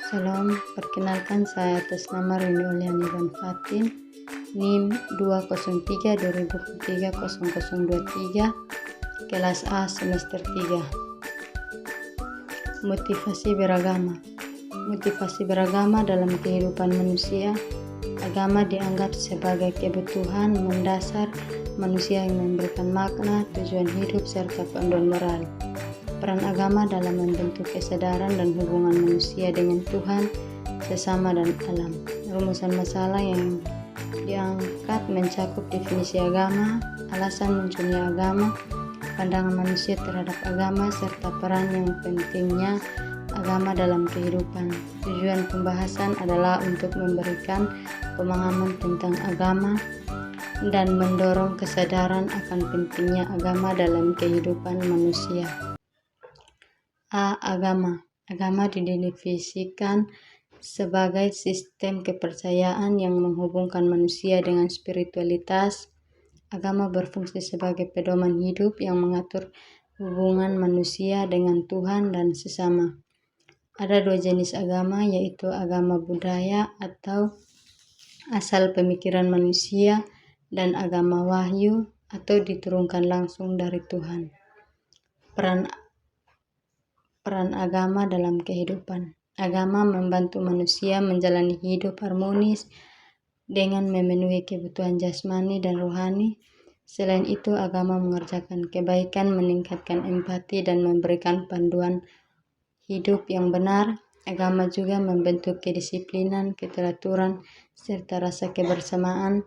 Salam, perkenalkan saya atas nama Rini Oliani Van Fatin, NIM 203-2023-0023, kelas A semester 3. Motivasi beragama. Motivasi beragama dalam kehidupan manusia. Agama dianggap sebagai kebutuhan mendasar manusia yang memberikan makna, tujuan hidup, serta panduan moral. Peran agama dalam membentuk kesadaran dan hubungan manusia dengan Tuhan, sesama, dan alam. Rumusan masalah yang diangkat mencakup definisi agama, alasan munculnya agama, pandangan manusia terhadap agama, serta peran yang pentingnya agama dalam kehidupan. Tujuan pembahasan adalah untuk memberikan pemahaman tentang agama dan mendorong kesadaran akan pentingnya agama dalam kehidupan manusia. A. Agama. Agama didefinisikan sebagai sistem kepercayaan yang menghubungkan manusia dengan spiritualitas. Agama berfungsi sebagai pedoman hidup yang mengatur hubungan manusia dengan Tuhan dan sesama. Ada dua jenis agama, yaitu agama budaya atau asal pemikiran manusia dan agama wahyu atau diturunkan langsung dari Tuhan. Peran agama dalam kehidupan. Agama membantu manusia menjalani hidup harmonis dengan memenuhi kebutuhan jasmani dan rohani. Selain itu, agama mengerjakan kebaikan, meningkatkan empati, dan memberikan panduan hidup yang benar. Agama juga membentuk kedisiplinan, keteraturan, serta rasa kebersamaan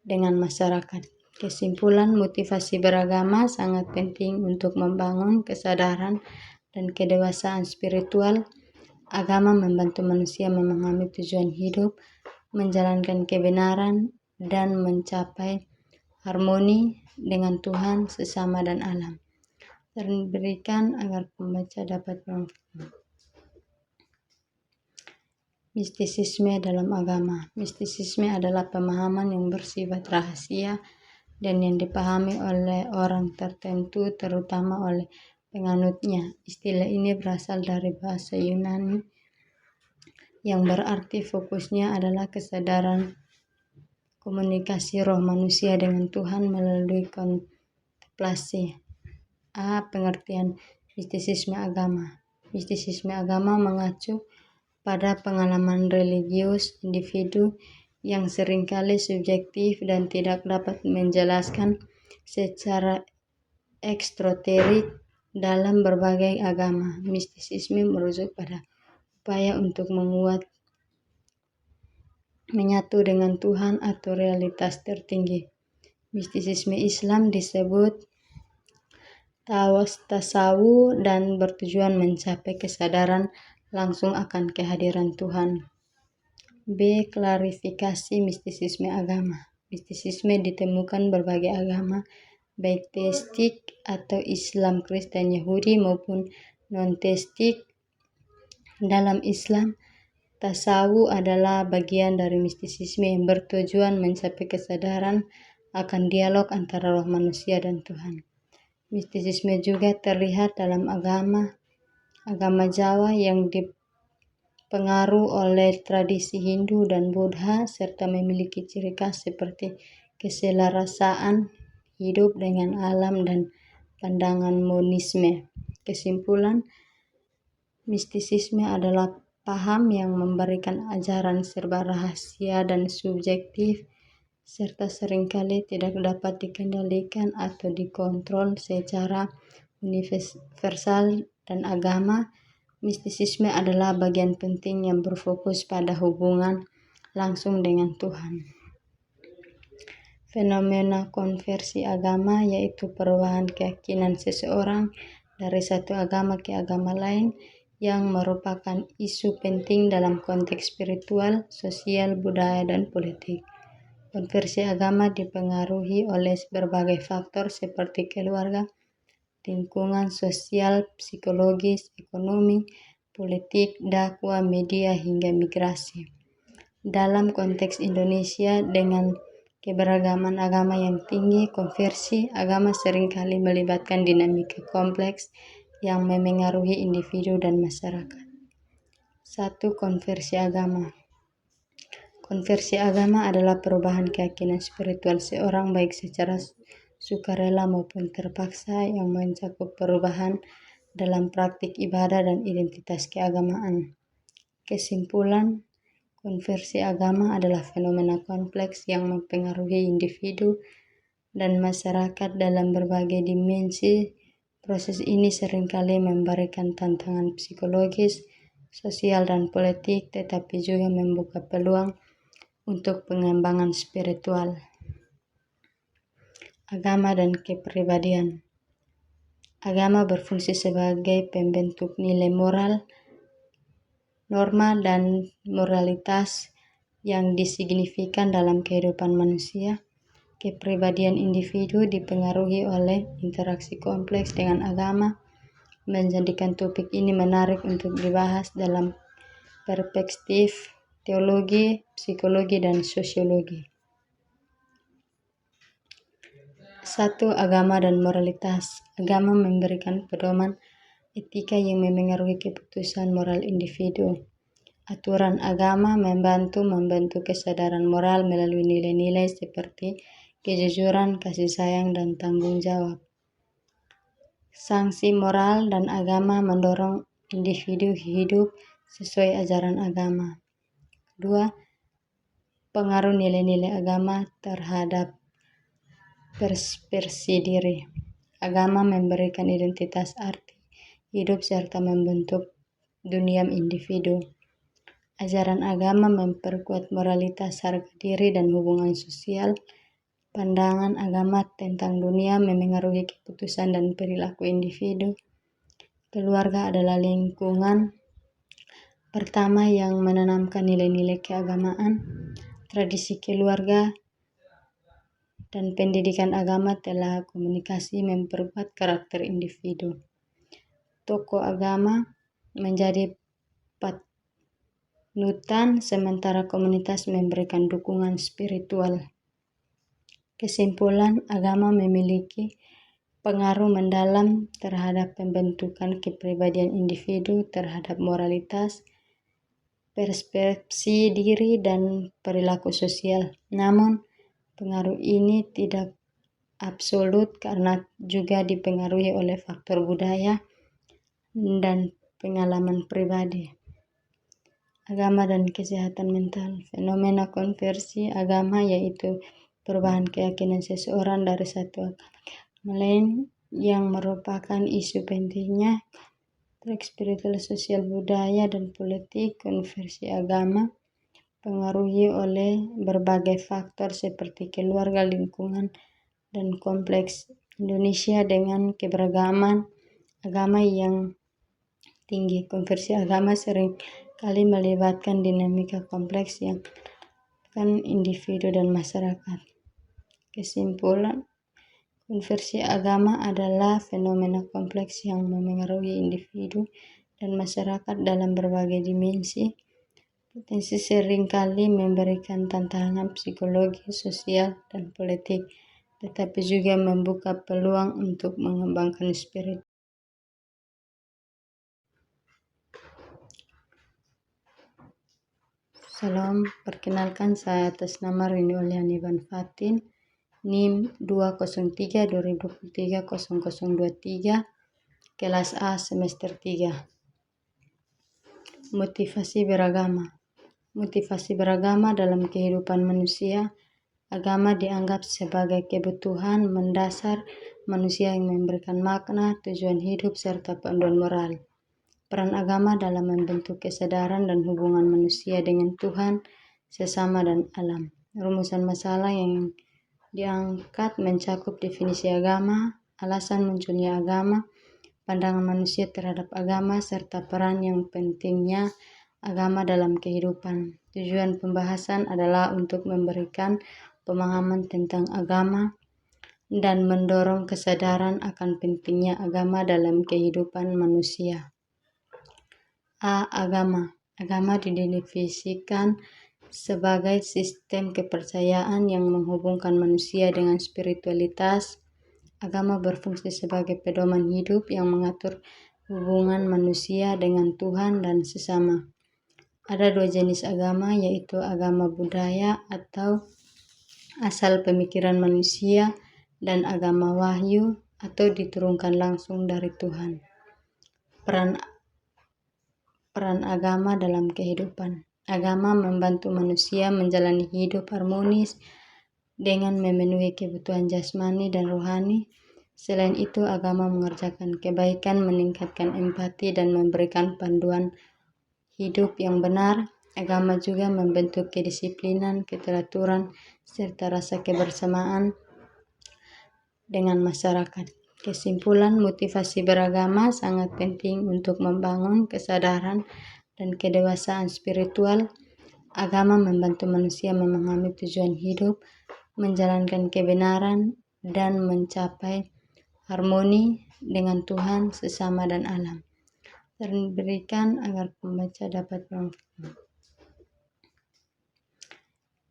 dengan masyarakat. Kesimpulan, motivasi beragama sangat penting untuk membangun kesadaran dan kedewasaan spiritual. Agama membantu manusia memahami tujuan hidup, menjalankan kebenaran, dan mencapai harmoni dengan Tuhan, sesama, dan alam. Diberikan agar pembaca dapat memahami. Mistisisme dalam agama. Mistisisme adalah pemahaman yang bersifat rahasia dan yang dipahami oleh orang tertentu, terutama oleh penganutnya. Istilah ini berasal dari bahasa Yunani yang berarti fokusnya adalah kesadaran komunikasi roh manusia dengan Tuhan melalui kontemplasi. A. Pengertian mistisisme agama. Mistisisme agama mengacu pada pengalaman religius individu yang seringkali subjektif dan tidak dapat menjelaskan secara eksoterik dalam berbagai agama. Mistisisme merujuk pada upaya untuk menyatu dengan Tuhan atau realitas tertinggi. Mistisisme Islam disebut tasawuf dan bertujuan mencapai kesadaran langsung akan kehadiran Tuhan. B. Klarifikasi mistisisme agama. Mistisisme ditemukan berbagai agama, baik teistik atau Islam, Kristen, Yahudi maupun non-teistik. Dalam Islam, tasawuf adalah bagian dari mistisisme yang bertujuan mencapai kesadaran akan dialog antara roh manusia dan Tuhan. Mistisisme juga terlihat dalam agama Jawa yang dipengaruhi oleh tradisi Hindu dan Buddha, serta memiliki ciri khas seperti keselarasaan hidup dengan alam dan pandangan monisme. Kesimpulan, mistisisme adalah paham yang memberikan ajaran serba rahasia dan subjektif, serta seringkali tidak dapat dikendalikan atau dikontrol secara universal. Dan agama mistisisme adalah bagian penting yang berfokus pada hubungan langsung dengan Tuhan. Fenomena konversi agama, yaitu perubahan keyakinan seseorang dari satu agama ke agama lain, yang merupakan isu penting dalam konteks spiritual, sosial, budaya, dan politik. Konversi agama dipengaruhi oleh berbagai faktor seperti keluarga, lingkungan sosial, psikologis, ekonomi, politik, dakwah, media, hingga migrasi. Dalam konteks Indonesia dengan keberagaman agama yang tinggi, konversi agama seringkali melibatkan dinamika kompleks yang memengaruhi individu dan masyarakat. 1. Konversi agama. Konversi agama adalah perubahan keyakinan spiritual seorang baik secara sukarela maupun terpaksa yang mencakup perubahan dalam praktik ibadah dan identitas keagamaan. Kesimpulan, konversi agama adalah fenomena kompleks yang mempengaruhi individu dan masyarakat dalam berbagai dimensi. Proses ini seringkali memberikan tantangan psikologis, sosial, dan politik, tetapi juga membuka peluang untuk pengembangan spiritual, agama, dan kepribadian. Agama berfungsi sebagai pembentuk nilai moral, norma, dan moralitas yang disignifikan dalam kehidupan manusia. Kepribadian individu dipengaruhi oleh interaksi kompleks dengan agama, menjadikan topik ini menarik untuk dibahas dalam perspektif teologi, psikologi, dan sosiologi. 1. Agama dan moralitas. Agama memberikan pedoman etika yang memengaruhi keputusan moral individu. Aturan agama membantu membentuk kesadaran moral melalui nilai-nilai seperti kejujuran, kasih sayang, dan tanggung jawab. Sanksi moral dan agama mendorong individu hidup sesuai ajaran agama. 2. Pengaruh nilai-nilai agama terhadap persepsi diri. Agama memberikan identitas arti hidup serta membentuk dunia individu. Ajaran agama memperkuat moralitas, harga diri, dan hubungan sosial. Pandangan agama tentang dunia memengaruhi keputusan dan perilaku individu. Keluarga adalah lingkungan pertama yang menanamkan nilai-nilai keagamaan. Tradisi keluarga dan pendidikan agama telah komunikasi memperkuat karakter individu. Tokoh agama menjadi panutan, sementara komunitas memberikan dukungan spiritual. Kesimpulan, agama memiliki pengaruh mendalam terhadap pembentukan kepribadian individu, terhadap moralitas, persepsi diri, dan perilaku sosial. Namun, pengaruh ini tidak absolut karena juga dipengaruhi oleh faktor budaya dan pengalaman pribadi. Agama dan kesehatan mental. Fenomena konversi agama yaitu perubahan keyakinan seseorang dari satu agama lain yang merupakan isu pentingnya spiritual, sosial, budaya, dan politik. Konversi agama pengaruhi oleh berbagai faktor seperti keluarga, lingkungan, dan kompleks. Indonesia dengan keberagaman agama yang tinggi. Konversi agama sering kali melibatkan dinamika kompleks yang melibatkan individu dan masyarakat. Kesimpulan, konversi agama adalah fenomena kompleks yang memengaruhi individu dan masyarakat dalam berbagai dimensi. Potensi seringkali memberikan tantangan psikologi, sosial, dan politik, tetapi juga membuka peluang untuk mengembangkan spirit. Salam, perkenalkan saya atas nama Rini Oliani Van Fatin, NIM 203-2023-0023, kelas A semester 3. Motivasi beragama. Motivasi beragama dalam kehidupan manusia. Agama dianggap sebagai kebutuhan mendasar manusia yang memberikan makna, tujuan hidup, serta panduan moral. Peran agama dalam membentuk kesadaran dan hubungan manusia dengan Tuhan, sesama, dan alam. Rumusan masalah yang diangkat mencakup definisi agama, alasan munculnya agama, pandangan manusia terhadap agama, serta peran yang pentingnya agama dalam kehidupan. Tujuan pembahasan adalah untuk memberikan pemahaman tentang agama dan mendorong kesadaran akan pentingnya agama dalam kehidupan manusia. A. Agama. Agama didefinisikan sebagai sistem kepercayaan yang menghubungkan manusia dengan spiritualitas. Agama berfungsi sebagai pedoman hidup yang mengatur hubungan manusia dengan Tuhan dan sesama. Ada dua jenis agama, yaitu agama budaya atau asal pemikiran manusia dan agama wahyu atau diturunkan langsung dari Tuhan. Peran agama dalam kehidupan. Agama membantu manusia menjalani hidup harmonis dengan memenuhi kebutuhan jasmani dan rohani. Selain itu, agama mengerjakan kebaikan, meningkatkan empati, dan memberikan panduan hidup yang benar. Agama juga membentuk kedisiplinan, keteraturan, serta rasa kebersamaan dengan masyarakat. Kesimpulan, motivasi beragama sangat penting untuk membangun kesadaran dan kedewasaan spiritual. Agama membantu manusia memahami tujuan hidup, menjalankan kebenaran, dan mencapai harmoni dengan Tuhan, sesama, dan alam. Diberikan agar pembaca dapat mengerti.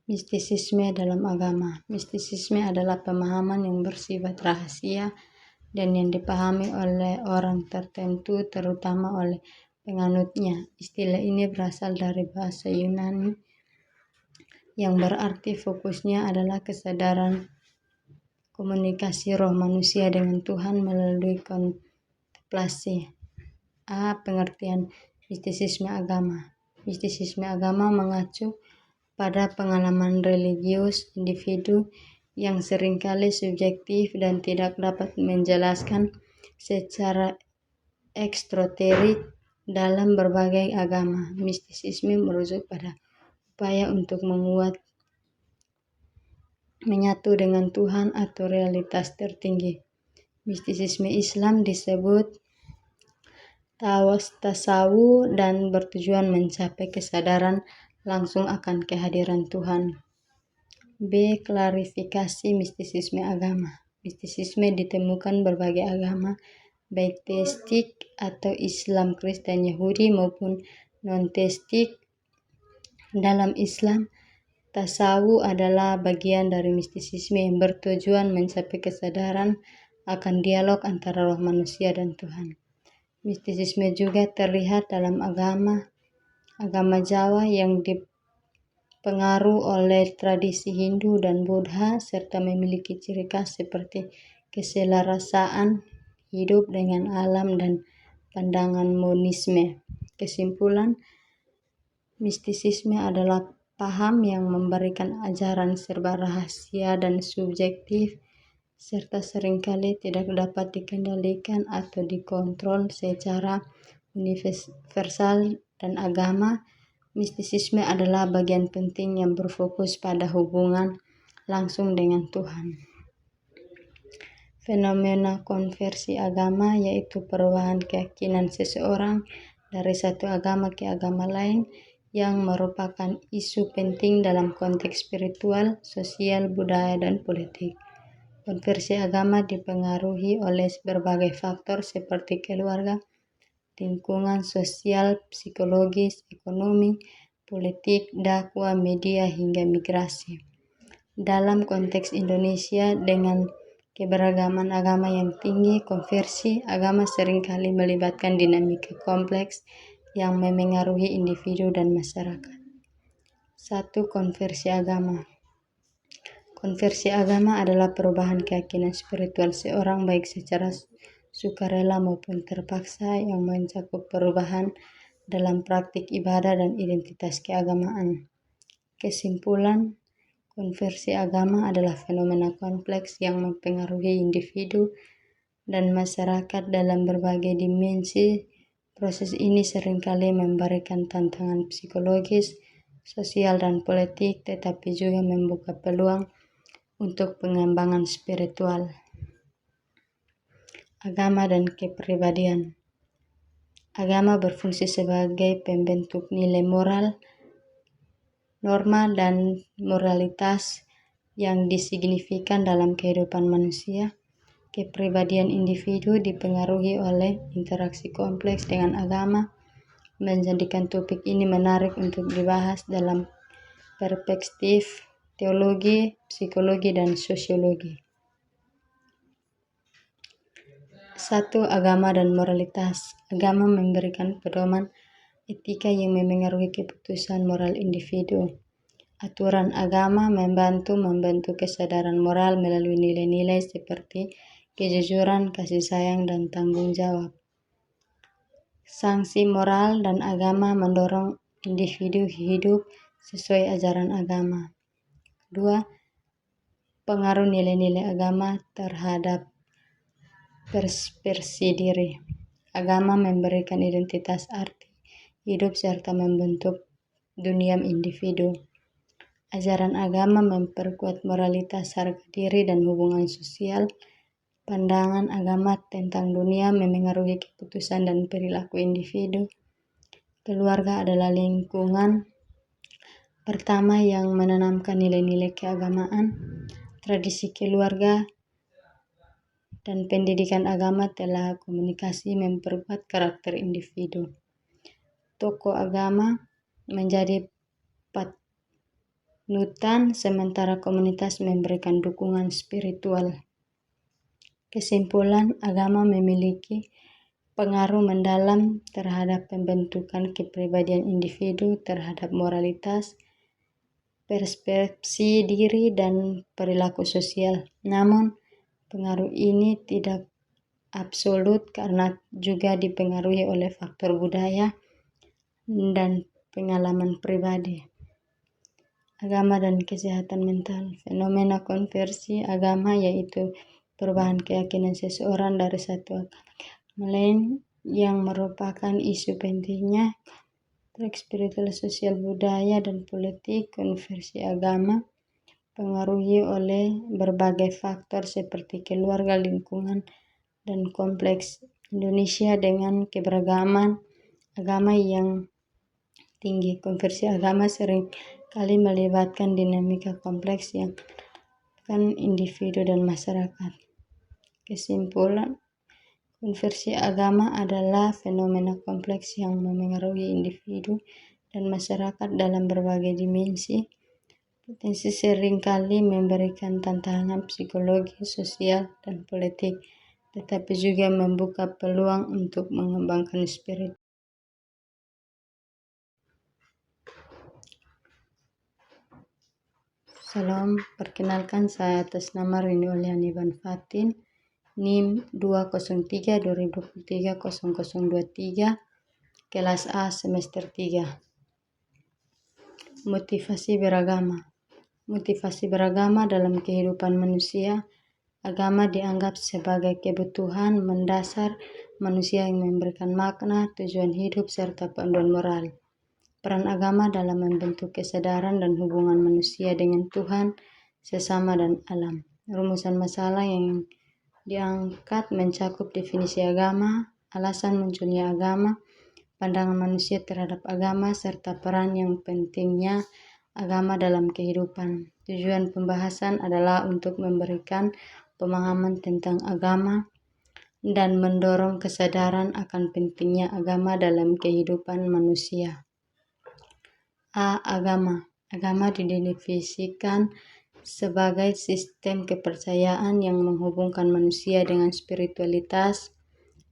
Mistisisme dalam agama. Mistisisme adalah pemahaman yang bersifat rahasia dan yang dipahami oleh orang tertentu, terutama oleh penganutnya. Istilah ini berasal dari bahasa Yunani yang berarti fokusnya adalah kesadaran komunikasi roh manusia dengan Tuhan melalui kontemplasi. Pengertian mistisisme agama. Mistisisme agama mengacu pada pengalaman religius individu yang seringkali subjektif dan tidak dapat menjelaskan secara eksoterik. Dalam berbagai agama, mistisisme merujuk pada upaya untuk menyatu dengan Tuhan atau realitas tertinggi. Mistisisme Islam disebut tasawuf dan bertujuan mencapai kesadaran langsung akan kehadiran Tuhan. Klarifikasi mistisisme agama. Mistisisme ditemukan berbagai agama, baik teistik atau Islam, Kristen, Yahudi maupun non-teistik. Dalam Islam, tasawuf adalah bagian dari mistisisme yang bertujuan mencapai kesadaran akan dialog antara roh manusia dan Tuhan. Mistisisme juga terlihat dalam agama Jawa yang dipengaruhi oleh tradisi Hindu dan Buddha serta memiliki ciri khas seperti keselarasaan hidup dengan alam dan pandangan monisme. Kesimpulan, mistisisme adalah paham yang memberikan ajaran serba rahasia dan subjektif, serta seringkali tidak dapat dikendalikan atau dikontrol secara universal. Dan agama mistisisme adalah bagian penting yang berfokus pada hubungan langsung dengan Tuhan. Fenomena konversi agama, yaitu perubahan keyakinan seseorang dari satu agama ke agama lain, yang merupakan isu penting dalam konteks spiritual, sosial, budaya, dan politik. Konversi agama dipengaruhi oleh berbagai faktor seperti keluarga, lingkungan sosial, psikologis, ekonomi, politik, dakwah, media, hingga migrasi. Dalam konteks Indonesia dengan keberagaman agama yang tinggi, konversi agama seringkali melibatkan dinamika kompleks yang memengaruhi individu dan masyarakat. 1. Konversi agama. Konversi agama adalah perubahan keyakinan spiritual seorang baik secara sukarela maupun terpaksa yang mencakup perubahan dalam praktik ibadah dan identitas keagamaan. Kesimpulan, konversi agama adalah fenomena kompleks yang mempengaruhi individu dan masyarakat dalam berbagai dimensi. Proses ini seringkali memberikan tantangan psikologis, sosial, dan politik, tetapi juga membuka peluang untuk pengembangan spiritual. Agama dan kepribadian. Agama berfungsi sebagai pembentuk nilai moral, norma, dan moralitas yang disignifikan dalam kehidupan manusia. Kepribadian individu dipengaruhi oleh interaksi kompleks dengan agama, menjadikan topik ini menarik untuk dibahas dalam perspektif teologi, psikologi, dan sosiologi. 1. Agama dan moralitas. Agama memberikan pedoman etika yang memengaruhi keputusan moral individu. Aturan agama membantu kesadaran moral melalui nilai-nilai seperti kejujuran, kasih sayang, dan tanggung jawab. Sanksi moral dan agama mendorong individu hidup sesuai ajaran agama. 2. Pengaruh nilai-nilai agama terhadap persepsi diri. Agama memberikan identitas arti hidup serta membentuk dunia individu. Ajaran agama memperkuat moralitas, harga diri, dan hubungan sosial. Pandangan agama tentang dunia memengaruhi keputusan dan perilaku individu. Keluarga adalah lingkungan pertama yang menanamkan nilai-nilai keagamaan. Tradisi keluarga dan pendidikan agama telah komunikasi memperkuat karakter individu. Tokoh agama menjadi panutan, sementara komunitas memberikan dukungan spiritual. Kesimpulan, agama memiliki pengaruh mendalam terhadap pembentukan kepribadian individu, terhadap moralitas, persepsi diri, dan perilaku sosial. Namun, pengaruh ini tidak absolut karena juga dipengaruhi oleh faktor budaya dan pengalaman pribadi. Agama dan kesehatan mental. Fenomena konversi agama yaitu perubahan keyakinan seseorang dari satu agama lain yang merupakan isu pentingnya spiritual, sosial, budaya, dan politik. Konversi agama pengaruhi oleh berbagai faktor seperti keluarga, lingkungan, dan kompleks. Indonesia dengan keberagaman agama yang tinggi. Konversi agama sering kali melibatkan dinamika kompleks yang melibatkan individu dan masyarakat. Kesimpulan, konversi agama adalah fenomena kompleks yang memengaruhi individu dan masyarakat dalam berbagai dimensi. Potensi seringkali memberikan tantangan psikologi, sosial, dan politik, tetapi juga membuka peluang untuk mengembangkan spirit. Salam, perkenalkan saya atas nama Rini Oliani Van Fatin, NIM 203-2023-0023, kelas A semester 3. Motivasi beragama. Motivasi beragama dalam kehidupan manusia. Agama dianggap sebagai kebutuhan mendasar manusia yang memberikan makna, tujuan hidup, serta panduan moral. Peran agama dalam membentuk kesadaran dan hubungan manusia dengan Tuhan, sesama, dan alam. Rumusan masalah yang diangkat mencakup definisi agama, alasan munculnya agama, pandangan manusia terhadap agama, serta peran yang pentingnya agama dalam kehidupan. Tujuan pembahasan adalah untuk memberikan pemahaman tentang agama dan mendorong kesadaran akan pentingnya agama dalam kehidupan manusia. A. Agama. Agama didefinisikan sebagai sistem kepercayaan yang menghubungkan manusia dengan spiritualitas.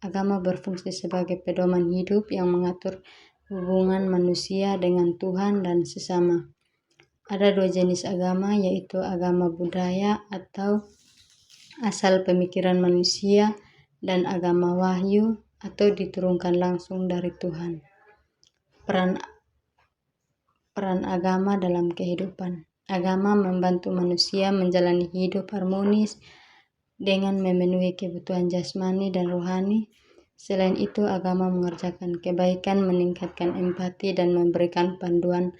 Agama berfungsi sebagai pedoman hidup yang mengatur hubungan manusia dengan Tuhan dan sesama. Ada dua jenis agama, yaitu agama budaya atau asal pemikiran manusia dan agama wahyu atau diturunkan langsung dari Tuhan. Peran agama dalam kehidupan. Agama membantu manusia menjalani hidup harmonis dengan memenuhi kebutuhan jasmani dan rohani. Selain itu, agama mengerjakan kebaikan, meningkatkan empati, dan memberikan panduan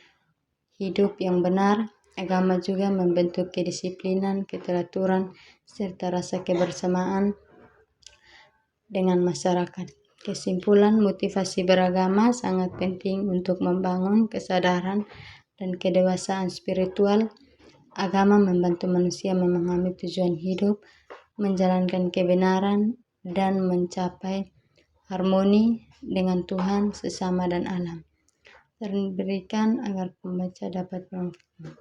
hidup yang benar. Agama juga membentuk kedisiplinan, keteraturan, serta rasa kebersamaan dengan masyarakat. Kesimpulan, motivasi beragama sangat penting untuk membangun kesadaran dan kedewasaan spiritual. Agama membantu manusia memahami tujuan hidup, menjalankan kebenaran, dan mencapai harmoni dengan Tuhan, sesama, dan alam. Diberikan agar pembaca dapat memahami.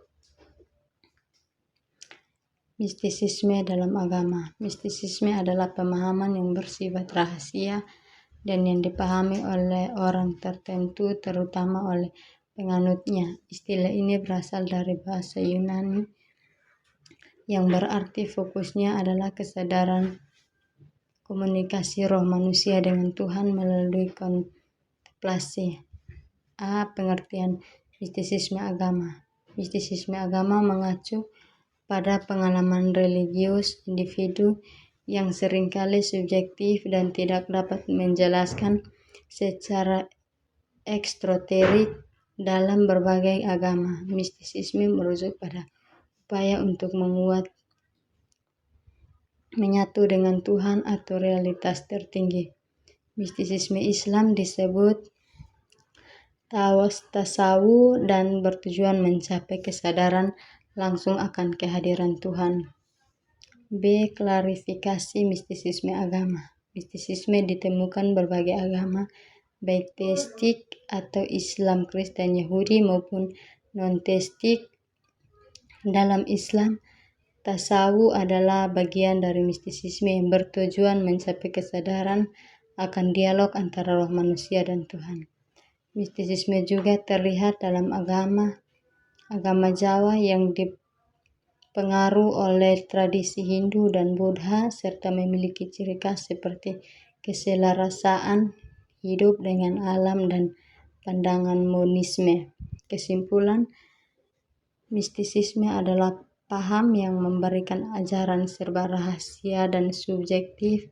Mistisisme dalam agama. Mistisisme adalah pemahaman yang bersifat rahasia dan yang dipahami oleh orang tertentu, terutama oleh penganutnya. Istilah ini berasal dari bahasa Yunani yang berarti fokusnya adalah kesadaran komunikasi roh manusia dengan Tuhan melalui kontemplasi. Pengertian mistisisme agama. Mistisisme agama mengacu pada pengalaman religius individu yang seringkali subjektif dan tidak dapat menjelaskan secara eksoterik dalam berbagai agama. Mistisisme merujuk pada upaya untuk menyatu dengan Tuhan atau realitas tertinggi. Mistisisme Islam disebut tasawuf dan bertujuan mencapai kesadaran langsung akan kehadiran Tuhan. Klarifikasi mistisisme agama. Mistisisme ditemukan berbagai agama, baik teistik atau Islam, Kristen, Yahudi maupun non-teistik. Dalam Islam, tasawuf adalah bagian dari mistisisme yang bertujuan mencapai kesadaran akan dialog antara roh manusia dan Tuhan. Mistisisme juga terlihat dalam agama Jawa yang dipengaruhi oleh tradisi Hindu dan Buddha serta memiliki ciri khas seperti keselarasaan hidup dengan alam dan pandangan monisme. Kesimpulan, mistisisme adalah paham yang memberikan ajaran serba rahasia dan subjektif,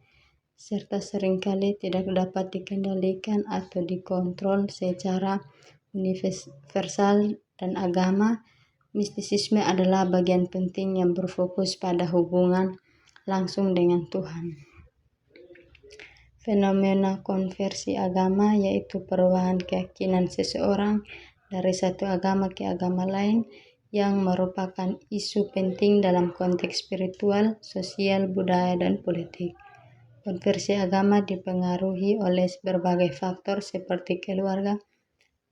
serta seringkali tidak dapat dikendalikan atau dikontrol secara universal. Dan agama mistisisme adalah bagian penting yang berfokus pada hubungan langsung dengan Tuhan. Fenomena konversi agama yaitu perubahan keyakinan seseorang dari satu agama ke agama lain yang merupakan isu penting dalam konteks spiritual, sosial, budaya, dan politik. Konversi agama dipengaruhi oleh berbagai faktor seperti keluarga,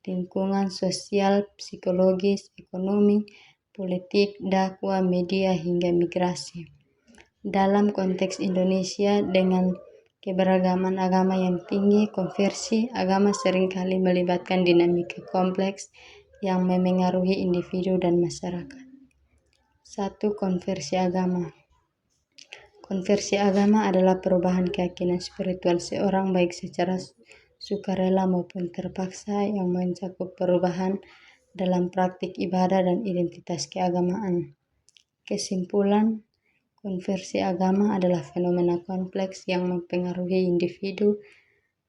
lingkungan sosial, psikologis, ekonomi, politik, dakwah, media, hingga migrasi. Dalam konteks Indonesia dengan keberagaman agama yang tinggi, konversi agama seringkali melibatkan dinamika kompleks yang memengaruhi individu dan masyarakat. 1. Konversi agama. Konversi agama adalah perubahan keyakinan spiritual seorang baik secara sukarela maupun terpaksa yang mencakup perubahan dalam praktik ibadah dan identitas keagamaan. Kesimpulan, konversi agama adalah fenomena kompleks yang mempengaruhi individu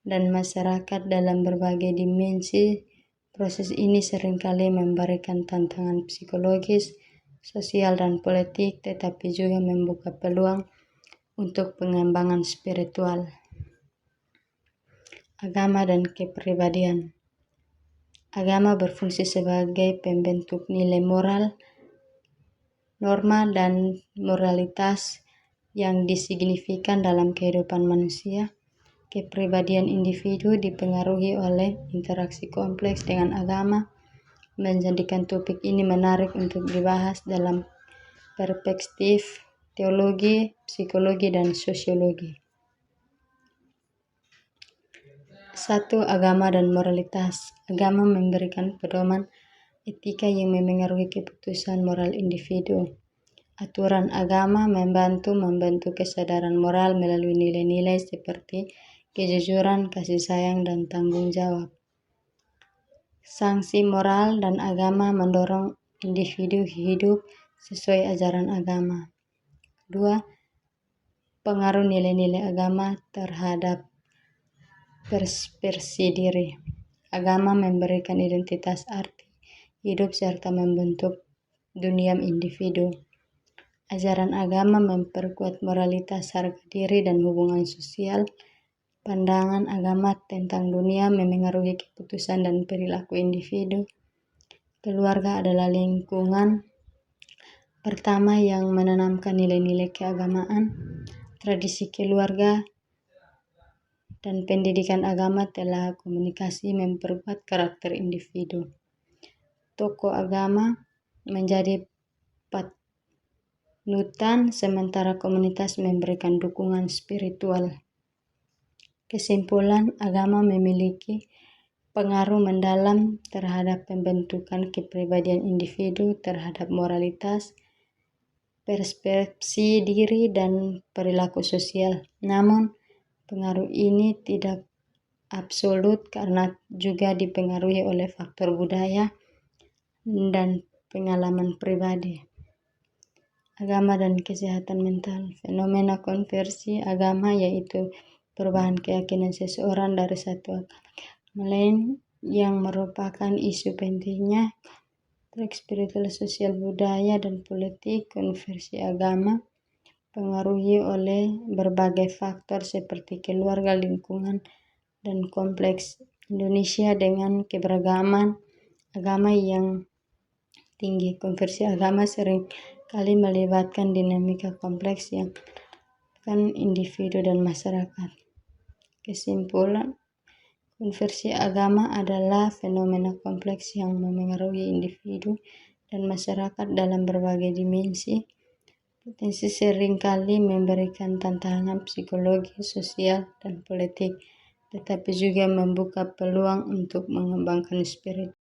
dan masyarakat dalam berbagai dimensi. Proses ini seringkali memberikan tantangan psikologis, sosial, dan politik, tetapi juga membuka peluang untuk pengembangan spiritual. Agama dan kepribadian. Agama berfungsi sebagai pembentuk nilai moral, norma, dan moralitas yang disignifikan dalam kehidupan manusia. Kepribadian individu dipengaruhi oleh interaksi kompleks dengan agama, menjadikan topik ini menarik untuk dibahas dalam perspektif teologi, psikologi, dan sosiologi. 1. Agama dan moralitas. Agama memberikan pedoman etika yang memengaruhi keputusan moral individu. Aturan agama membentuk kesadaran moral melalui nilai-nilai seperti kejujuran, kasih sayang, dan tanggung jawab. Sanksi moral dan agama mendorong individu hidup sesuai ajaran agama. 2. Pengaruh nilai-nilai agama terhadap persepsi diri. Agama memberikan identitas, arti hidup, serta membentuk dunia individu. Ajaran agama memperkuat moralitas, harga diri, dan hubungan sosial. Pandangan agama tentang dunia memengaruhi keputusan dan perilaku individu. Keluarga adalah lingkungan pertama yang menanamkan nilai-nilai keagamaan. Tradisi keluarga dan pendidikan agama telah komunikasi memperkuat karakter individu. Tokoh agama menjadi panutan, sementara komunitas memberikan dukungan spiritual. Kesimpulan, agama memiliki pengaruh mendalam terhadap pembentukan kepribadian individu terhadap moralitas, persepsi diri, dan perilaku sosial. Namun, pengaruh ini tidak absolut karena juga dipengaruhi oleh faktor budaya dan pengalaman pribadi. Agama dan kesehatan mental. Fenomena konversi agama yaitu perubahan keyakinan seseorang dari satu agama lain yang merupakan isu pentingnya spiritual, sosial, budaya, dan politik. Konversi agama pengaruhi oleh berbagai faktor seperti keluarga, lingkungan, dan kompleks. Indonesia dengan keberagaman agama yang tinggi. Konversi agama sering kali melibatkan dinamika kompleks yang melibatkan individu dan masyarakat. Kesimpulan, konversi agama adalah fenomena kompleks yang memengaruhi individu dan masyarakat dalam berbagai dimensi. Potensi seringkali memberikan tantangan psikologi, sosial, dan politik, tetapi juga membuka peluang untuk mengembangkan spirit